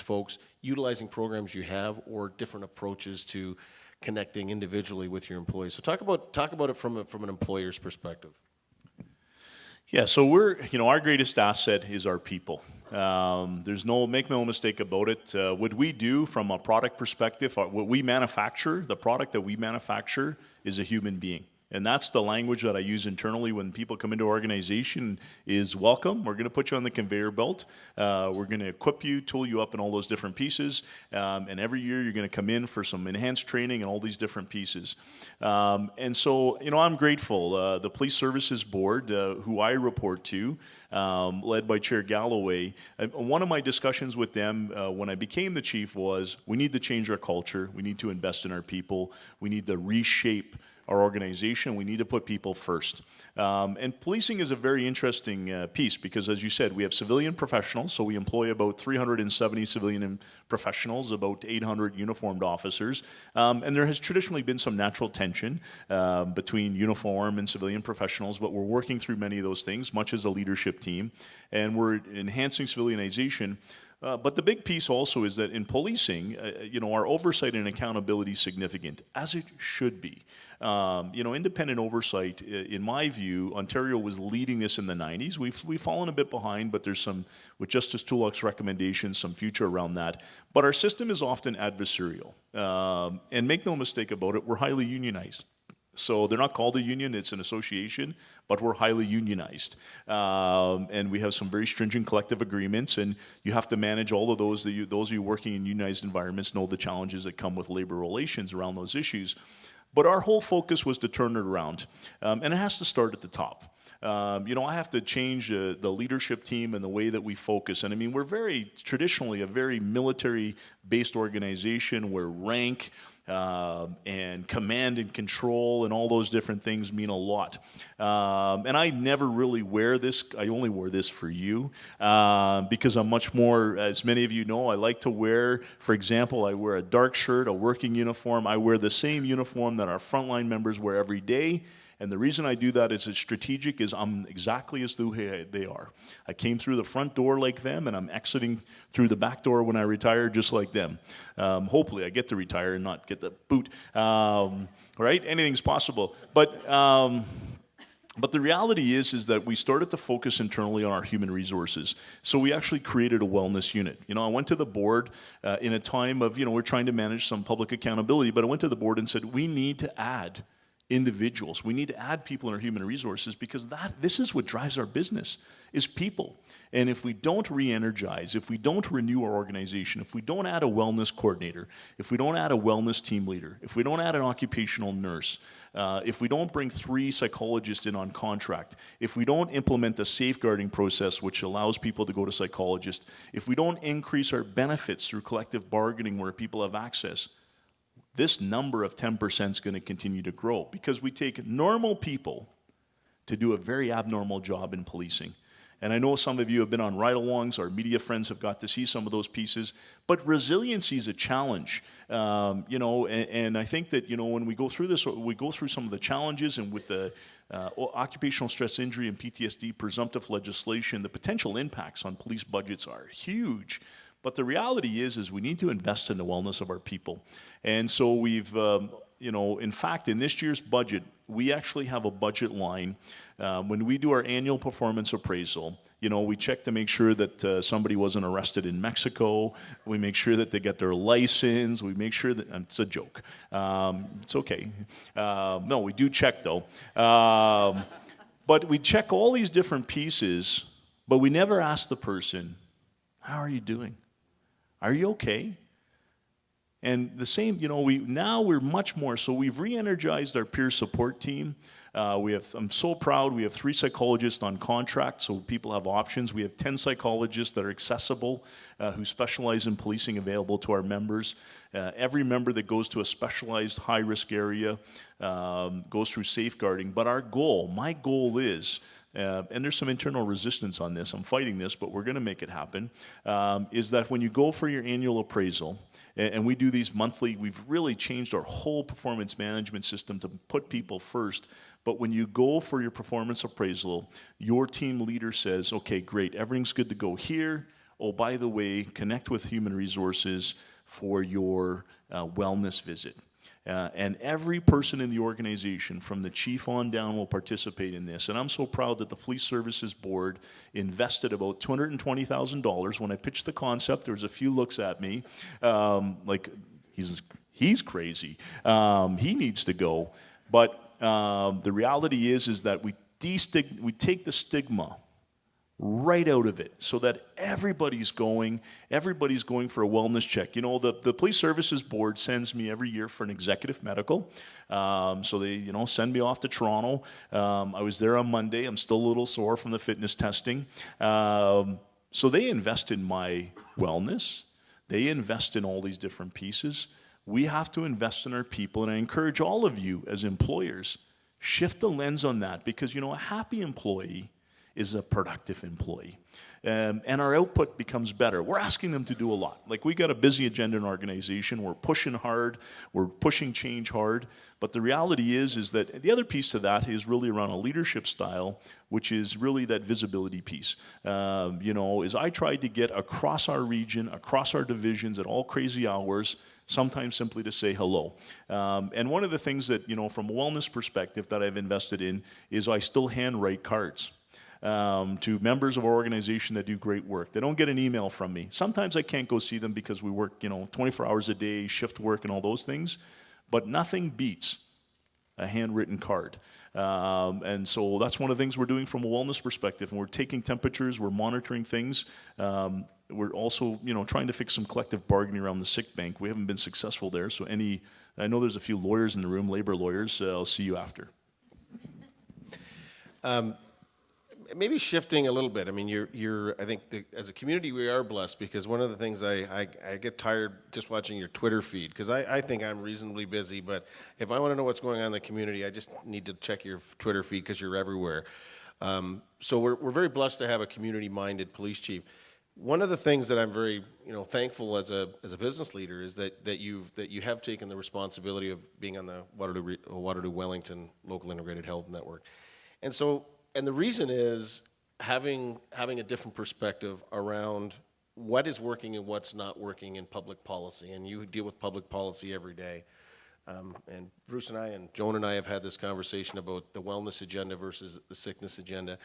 folks, utilizing programs you have or different approaches to connecting individually with your employees. So talk about it from an employer's perspective. Yeah, so our greatest asset is our people. Make no mistake about it. What we do from a product perspective, what we manufacture, the product that we manufacture is a human being. And that's the language that I use internally when people come into our organization is welcome. We're going to put you on the conveyor belt. We're going to equip you, tool you up in all those different pieces. And every year you're going to come in for some enhanced training and all these different pieces. And so, I'm grateful. The Police Services Board, who I report to, led by Chair Galloway, one of my discussions with them when I became the chief was, we need to change our culture. We need to invest in our people. We need to reshape our organization. We need to put people first. And policing is a very interesting piece because, as you said, we have civilian professionals, so we employ about 370 civilian professionals, about 800 uniformed officers, and there has traditionally been some natural tension between uniform and civilian professionals, but we're working through many of those things, much as a leadership team, and we're enhancing civilianization. But the big piece also is that in policing, our oversight and accountability is significant, as it should be. Independent oversight, in my view, Ontario was leading this in the 90s. We've fallen a bit behind, but there's some, with Justice Tulloch's recommendations, some future around that. But our system is often adversarial. And make no mistake about it, we're highly unionized. So they're not called a union, it's an association, but we're highly unionized. And we have some very stringent collective agreements, and you have to manage all of those. Those of you working in unionized environments know the challenges that come with labor relations around those issues. But our whole focus was to turn it around, and it has to start at the top. I have to change the leadership team and the way that we focus. And I mean, we're very traditionally a very military-based organization where rank and command and control and all those different things mean a lot. And I never really wear this. I only wear this for you because I'm much more, as many of you know, I like to wear, for example, I wear a dark shirt, a working uniform. I wear the same uniform that our frontline members wear every day. And the reason I do that is it's strategic, is I'm exactly as they are. I came through the front door like them, and I'm exiting through the back door when I retire just like them. Hopefully I get to retire and not get the boot, right? Anything's possible. But the reality is that we started to focus internally on our human resources. So we actually created a wellness unit. I went to the board in a time of, we're trying to manage some public accountability, but I went to the board and said, we need to add individuals. We need to add people in our human resources because this is what drives our business, is people. And if we don't re-energize, if we don't renew our organization, if we don't add a wellness coordinator, if we don't add a wellness team leader, if we don't add an occupational nurse, if we don't bring 3 psychologists in on contract, if we don't implement the safeguarding process which allows people to go to psychologists, if we don't increase our benefits through collective bargaining where people have access, this number of 10% is going to continue to grow because we take normal people to do a very abnormal job in policing. And I know some of you have been on ride-alongs, our media friends have got to see some of those pieces, but resiliency is a challenge, and I think that, when we go through this, we go through some of the challenges, and with the occupational stress injury and PTSD presumptive legislation, the potential impacts on police budgets are huge. But the reality is we need to invest in the wellness of our people. And so we've, in fact, in this year's budget, we actually have a budget line. When we do our annual performance appraisal, we check to make sure that somebody wasn't arrested in Mexico. We make sure that they get their license. We make sure that, it's a joke. It's okay. No, we do check though. But we check all these different pieces, but we never ask the person, how are you doing? Are you okay? And the same, we're much more, so we've re-energized our peer support team. I'm so proud, we have 3 psychologists on contract, so people have options. We have 10 psychologists that are accessible, who specialize in policing, available to our members. Every member that goes to a specialized high-risk area goes through safeguarding. But my goal is, and there's some internal resistance on this, I'm fighting this, but we're going to make it happen, is that when you go for your annual appraisal, and we do these monthly, we've really changed our whole performance management system to put people first. But when you go for your performance appraisal, your team leader says, okay, great, everything's good to go here. Oh, by the way, connect with human resources for your wellness visit. And every person in the organization, from the chief on down, will participate in this. And I'm so proud that the Police Services Board invested about $220,000. When I pitched the concept, there was a few looks at me, like, he's crazy. He needs to go. But the reality is that we take the stigma right out of it so that everybody's going for a wellness check. The Police Services Board sends me every year for an executive medical. So they, send me off to Toronto. I was there on Monday. I'm still a little sore from the fitness testing. So they invest in my wellness. They invest in all these different pieces. We have to invest in our people, and I encourage all of you as employers, shift the lens on that, because, a happy employee is a productive employee. And our output becomes better. We're asking them to do a lot. Like, we got a busy agenda in our organization. We're pushing hard. We're pushing change hard. But the reality is that the other piece to that is really around a leadership style, which is really that visibility piece. Is I tried to get across our region, across our divisions at all crazy hours, sometimes simply to say hello. And one of the things that, from a wellness perspective that I've invested in is I still handwrite cards to members of our organization that do great work. They don't get an email from me. Sometimes I can't go see them because we work, 24 hours a day, shift work and all those things, but nothing beats a handwritten card. And so that's one of the things we're doing from a wellness perspective. And we're taking temperatures, we're monitoring things. We're also, trying to fix some collective bargaining around the sick bank. We haven't been successful there. So I know there's a few lawyers in the room, labor lawyers. I'll see you after. maybe shifting a little bit. I mean, I think as a community, we are blessed because one of the things I get tired just watching your Twitter feed because I think I'm reasonably busy, but if I want to know what's going on in the community, I just need to check your Twitter feed because you're everywhere. So we're very blessed to have a community-minded police chief. One of the things that I'm very thankful as a business leader is that you have taken the responsibility of being on the Waterloo Wellington Local Integrated Health Network, and the reason is having a different perspective around what is working and what's not working in public policy, and you deal with public policy every day. And Bruce and I and Joan and I have had this conversation about the wellness agenda versus the sickness agenda.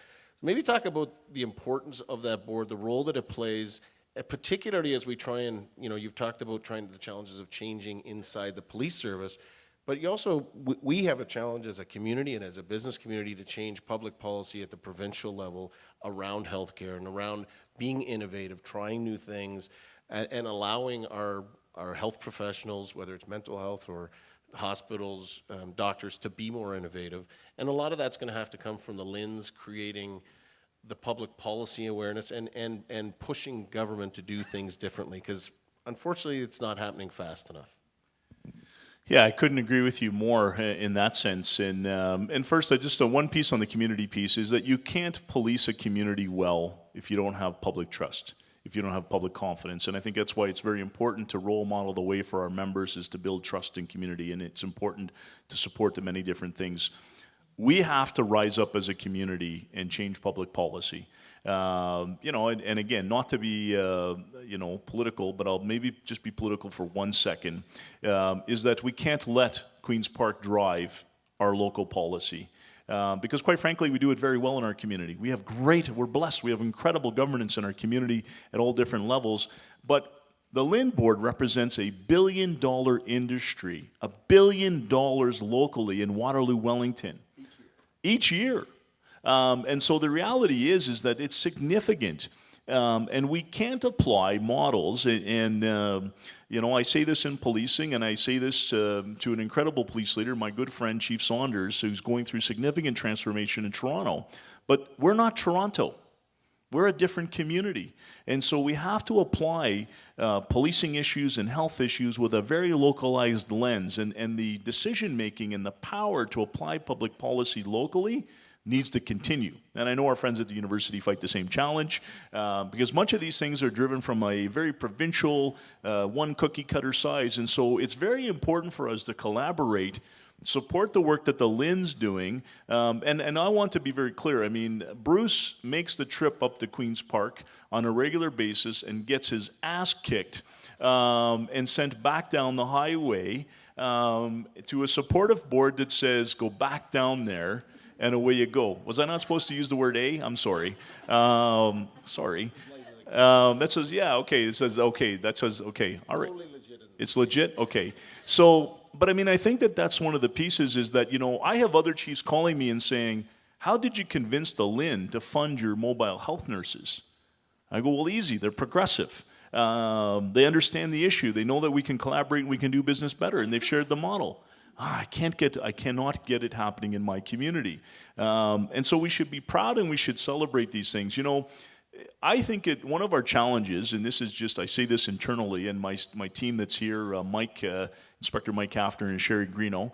Maybe talk about the importance of that board, the role that it plays, particularly as we try and, you've talked about the challenges of changing inside the police service, but you also, we have a challenge as a community and as a business community to change public policy at the provincial level around healthcare and around being innovative, trying new things, and allowing our health professionals, whether it's mental health or hospitals, doctors, to be more innovative. And a lot of that's going to have to come from the LHINs creating the public policy awareness and pushing government to do things differently, because unfortunately it's not happening fast enough. Yeah, I couldn't agree with you more in that sense. And first, just one piece on the community piece is that you can't police a community well if you don't have public trust, if you don't have public confidence. And I think that's why it's very important to role model the way for our members is to build trust in community, and it's important to support the many different things. We have to rise up as a community and change public policy. And again, not to be, political, but I'll maybe just be political for 1 second, is that we can't let Queen's Park drive our local policy. Because quite frankly, we do it very well in our community. We're blessed, we have incredible governance in our community at all different levels, but the LHIN board represents $1 billion industry, $1 billion locally in Waterloo, Wellington. Each year. And so the reality is that it's significant. And we can't apply models, I say this in policing, and I say this to an incredible police leader, my good friend Chief Saunders, who's going through significant transformation in Toronto. But we're not Toronto. We're a different community. And so we have to apply policing issues and health issues with a very localized lens. And the decision-making and the power to apply public policy locally needs to continue. And I know our friends at the university fight the same challenge because much of these things are driven from a very provincial, one cookie-cutter size. And so it's very important for us to collaborate, support the work that the LHIN's doing, and I want to be very clear. I mean, Bruce makes the trip up to Queen's Park on a regular basis and gets his ass kicked and sent back down the highway to a supportive board that says, go back down there, and away you go. Was I not supposed to use the word A? I'm sorry. Sorry. That says, yeah, okay. It says, okay. That says, okay. All right. It's legit? Okay. So, but I mean, I think that that's one of the pieces is that, I have other chiefs calling me and saying, how did you convince the LHIN to fund your mobile health nurses? I go, well, easy. They're progressive. They understand the issue. They know that we can collaborate and we can do business better, and they've shared the model. I cannot get it happening in my community. And so we should be proud and we should celebrate these things. I think one of our challenges, and this is just, I say this internally, and my team that's here, Inspector Mike Hafner and Sherry Greeno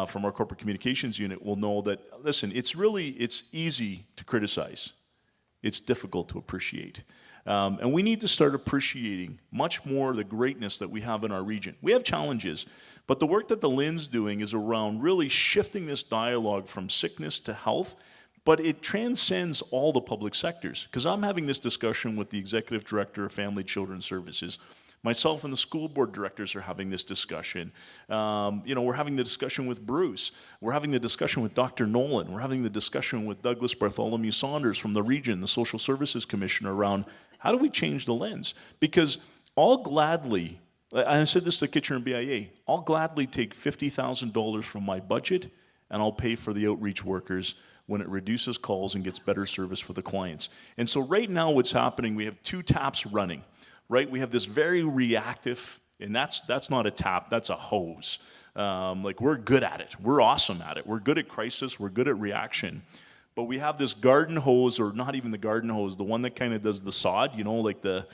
from our corporate communications unit will know that, listen, it's easy to criticize. It's difficult to appreciate. And we need to start appreciating much more the greatness that we have in our region. We have challenges, but the work that the LHIN's doing is around really shifting this dialogue from sickness to health, but it transcends all the public sectors. Because I'm having this discussion with the Executive Director of Family Children Services. Myself and the school board directors are having this discussion. We're having the discussion with Bruce. We're having the discussion with Dr. Nolan. We're having the discussion with Douglas Bartholomew Saunders from the region, the Social Services Commissioner, around how do we change the lens? Because I'll gladly, and I said this to Kitchener and BIA, I'll gladly take $50,000 from my budget and I'll pay for the outreach workers when it reduces calls and gets better service for the clients. And so right now what's happening, we have 2 taps running. Right, we have this very reactive, and that's not a tap, that's a hose. We're good at it. We're awesome at it. We're good at crisis. We're good at reaction. But we have this garden hose, or not even the garden hose, the one that kind of does the sod, like the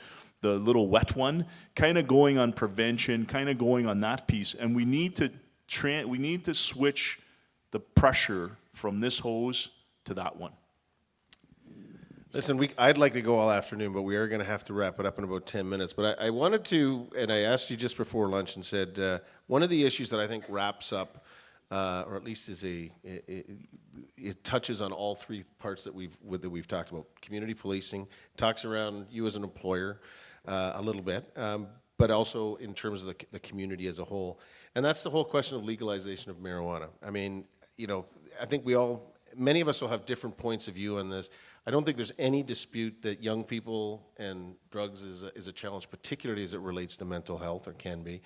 little wet one, kind of going on prevention, kind of going on that piece. And we need to switch the pressure from this hose to that one. Listen, I'd like to go all afternoon, but we are going to have to wrap it up in about 10 minutes. But I wanted to, and I asked you just before lunch and said, one of the issues that I think wraps up, or at least it touches on all three parts that we've talked about. Community policing, talks around you as an employer a little bit, but also in terms of the community as a whole. And that's the whole question of legalization of marijuana. I mean, I think many of us will have different points of view on this. I don't think there's any dispute that young people and drugs is a challenge, particularly as it relates to mental health, or can be.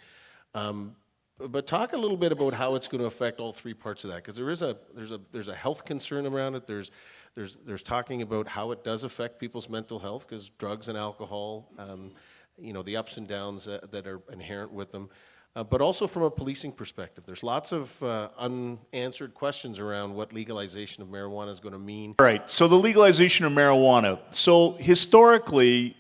But talk a little bit about how it's going to affect all three parts of that, because there's a health concern around it. There's talking about how it does affect people's mental health, because drugs and alcohol, the ups and downs that are inherent with them. But also from a policing perspective, there's lots of unanswered questions around what legalization of marijuana is going to mean. All right, so the legalization of marijuana. So historically,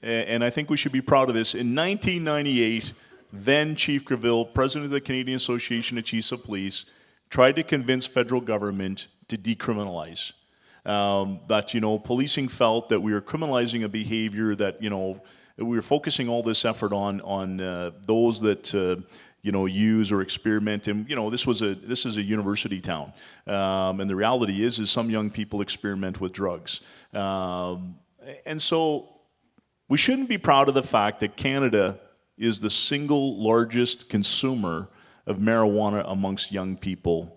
and I think we should be proud of this, in 1998, then Chief Greville, president of the Canadian Association of Chiefs of Police, tried to convince federal government to decriminalize. That, policing felt that we were criminalizing a behavior that, we were focusing all this effort on those that use or experiment. And this is a university town, and the reality is some young people experiment with drugs, and so we shouldn't be proud of the fact that Canada is the single largest consumer of marijuana amongst young people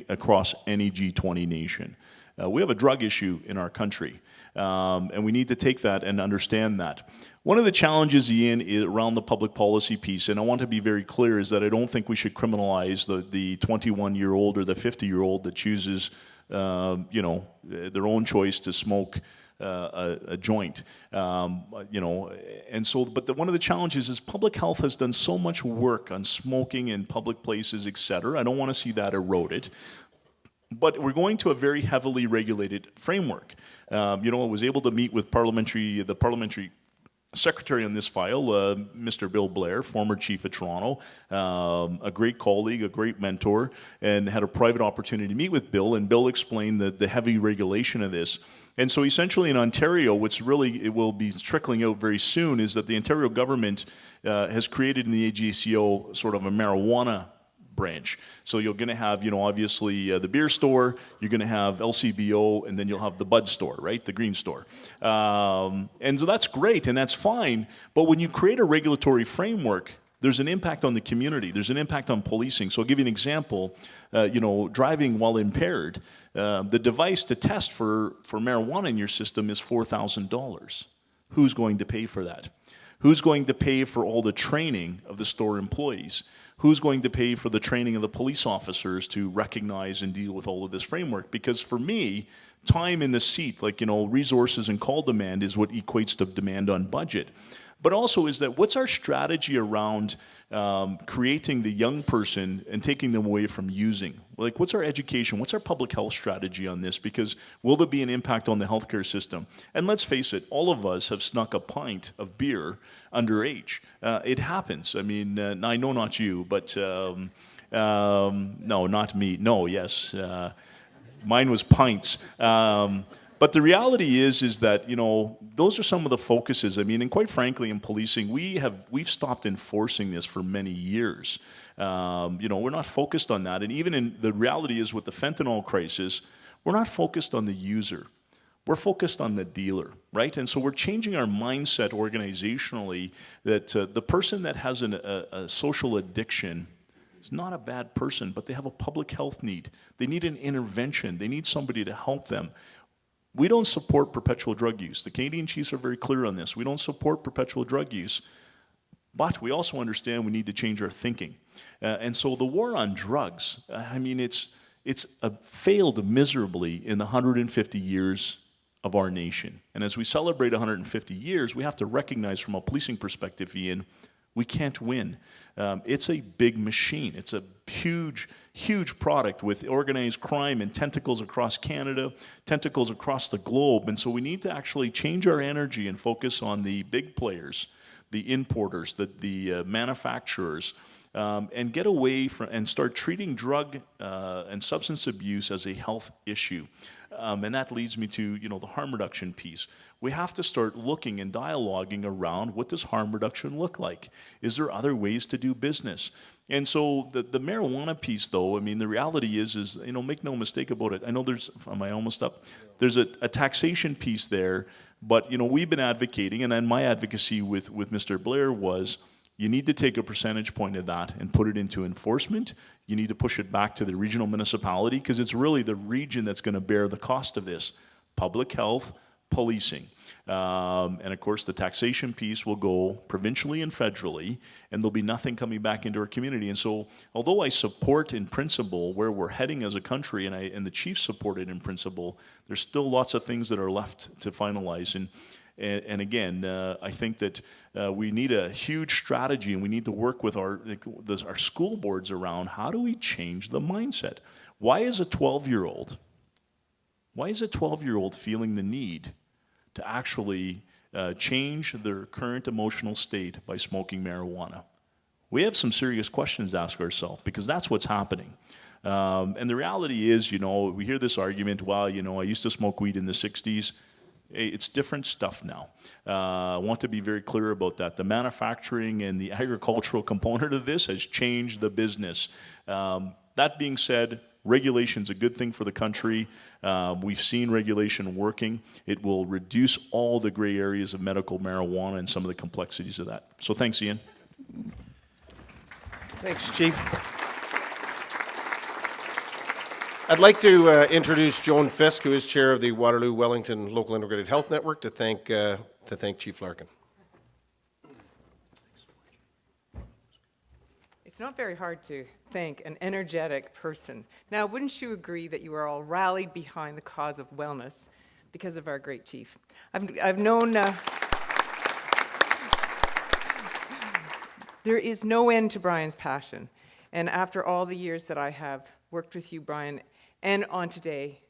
across any G20 nation. We have a drug issue in our country, and we need to take that and understand that. One of the challenges, Ian, around the public policy piece, and I want to be very clear, is that I don't think we should criminalize the 21-year-old or the 50-year-old that chooses, their own choice to smoke a joint, and so. But one of the challenges is public health has done so much work on smoking in public places, etc. I don't want to see that eroded. But we're going to a very heavily regulated framework. I was able to meet with the parliamentary secretary on this file, Mr. Bill Blair, former chief of Toronto, a great colleague, a great mentor, and had a private opportunity to meet with Bill, and Bill explained the heavy regulation of this. And so essentially in Ontario, it will be trickling out very soon, is that the Ontario government has created in the AGCO sort of a marijuana branch. So you're going to have, obviously the beer store, you're going to have LCBO, and then you'll have the bud store, right? The green store. And so that's great, and that's fine. But when you create a regulatory framework, there's an impact on the community. There's an impact on policing. So I'll give you an example. Driving while impaired, the device to test for marijuana in your system is $4,000. Who's going to pay for that? Who's going to pay for all the training of the store employees? Who's going to pay for the training of the police officers to recognize and deal with all of this framework? Because for me, time in the seat, resources and call demand is what equates to demand on budget. But also is that what's our strategy around creating the young person and taking them away from using? What's our education? What's our public health strategy on this? Because will there be an impact on the healthcare system? And let's face it, all of us have snuck a pint of beer underage. It happens. I mean, I know not you, but no, not me. No, yes. Mine was pints. But the reality is that, those are some of the focuses. I mean, and quite frankly, in policing, we've stopped enforcing this for many years. We're not focused on that. And even in the reality is with the fentanyl crisis, we're not focused on the user. We're focused on the dealer, right? And so we're changing our mindset organizationally that the person that has a social addiction is not a bad person, but they have a public health need. They need an intervention. They need somebody to help them. We don't support perpetual drug use. The Canadian Chiefs are very clear on this. We don't support perpetual drug use, but we also understand we need to change our thinking. And so the war on drugs, it's failed miserably in the 150 years of our nation. And as we celebrate 150 years, we have to recognize from a policing perspective, Ian, We can't win. It's a big machine. It's a huge product with organized crime and tentacles across Canada, tentacles across the globe. And so we need to actually change our energy and focus on the big players, the importers, the manufacturers, and get away from and start treating drug and substance abuse as a health issue. And that leads me to, the harm reduction piece. We have to start looking and dialoguing around what does harm reduction look like? Is there other ways to do business? And so the marijuana piece, though, I mean, the reality is make no mistake about it. I know am I almost up? There's a taxation piece there, but, we've been advocating, and then my advocacy with Mr. Blair was, you need to take a percentage point of that and put it into enforcement. You need to push it back to the regional municipality because it's really the region that's going to bear the cost of this. Public health, policing. And of course, the taxation piece will go provincially and federally, and there'll be nothing coming back into our community. And so, although I support in principle where we're heading as a country, and the chiefs support it in principle, there's still lots of things that are left to finalize. And again, I think that we need a huge strategy, and we need to work with our school boards around how do we change the mindset. Why is a 12-year-old feeling the need to actually change their current emotional state by smoking marijuana? We have some serious questions to ask ourselves because that's what's happening. And the reality is, we hear this argument, well, I used to smoke weed in the 60s. It's different stuff now. I want to be very clear about that. The manufacturing and the agricultural component of this has changed the business. That being said, regulation's a good thing for the country. We've seen regulation working. It will reduce all the gray areas of medical marijuana and some of the complexities of that. So thanks, Ian. Thanks, Chief. I'd like to introduce Joan Fisk, who is chair of the Waterloo Wellington Local Integrated Health Network, to thank Chief Larkin. It's not very hard to thank an energetic person. Now, wouldn't you agree that you are all rallied behind the cause of wellness because of our great chief? I've known there is no end to Bryan's passion. And after all the years that I have worked with you, Bryan, and on today,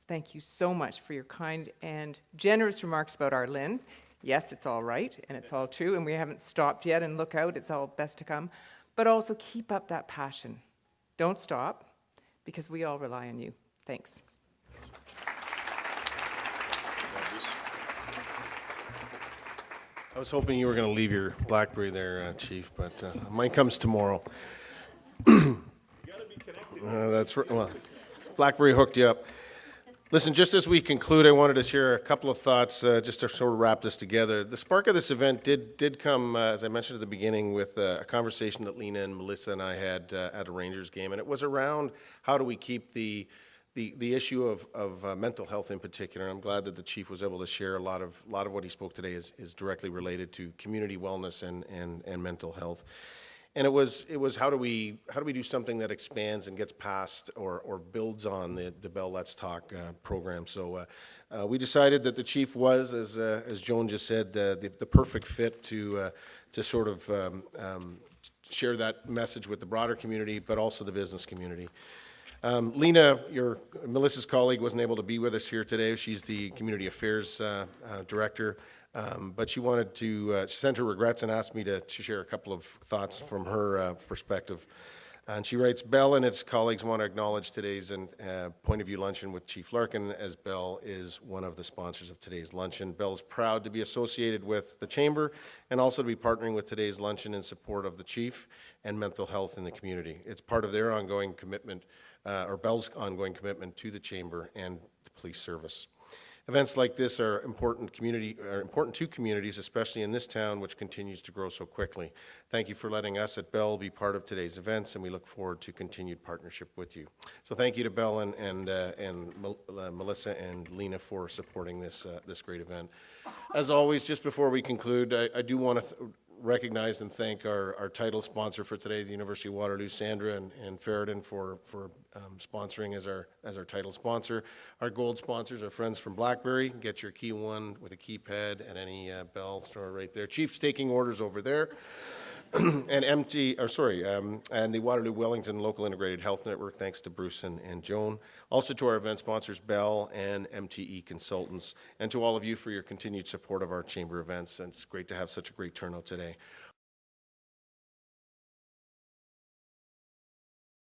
thank you so much for your kind and generous remarks about our Lynn. Yes, it's all right, and it's all true, and we haven't stopped yet, and look out, it's all best to come. But also keep up that passion. Don't stop, because we all rely on you. Thanks. I was hoping you were going to leave your BlackBerry there, Chief, but mine comes tomorrow. You got to be connected. That's right. Well, BlackBerry hooked you up. Listen, just as we conclude, I wanted to share a couple of thoughts just to sort of wrap this together. The spark of this event did come, as I mentioned at the beginning, with a conversation that Lena and Melissa and I had at a Rangers game, and it was around how do we keep the issue of mental health in particular. I'm glad that the chief was able to share a lot of what he spoke today is directly related to community wellness and mental health. And it was how do we do something that expands and gets past or builds on the Bell Let's Talk program. So we decided that the chief was, as Joan just said, the perfect fit to sort of share that message with the broader community, but also the business community. Lena, Melissa's colleague, wasn't able to be with us here today. She's the Community Affairs Director. But she wanted to send her regrets and asked me to share a couple of thoughts from her perspective. And she writes, Bell and its colleagues want to acknowledge today's Point of View Luncheon with Chief Larkin, as Bell is one of the sponsors of today's luncheon. Bell is proud to be associated with the Chamber and also to be partnering with today's luncheon in support of the Chief and mental health in the community. It's part of their ongoing commitment, or Bell's ongoing commitment to the Chamber and the police service. Events like this are important to communities, especially in this town, which continues to grow so quickly. Thank you for letting us at Bell be part of today's events, and we look forward to continued partnership with you. So thank you to Bell and Melissa and Lena for supporting this great event. As always, just before we conclude, I do want to recognize and thank our title sponsor for today, the University of Waterloo, Sandra and Ferridan, for sponsoring as our title sponsor. Our gold sponsors are friends from BlackBerry. Get your key one with a keypad at any Bell store right there. Chief's taking orders over there. and and the Waterloo Wellington Local Integrated Health Network, thanks to Bruce and Joan. Also to our event sponsors, Bell and MTE Consultants, and to all of you for your continued support of our chamber events. And it's great to have such a great turnout today.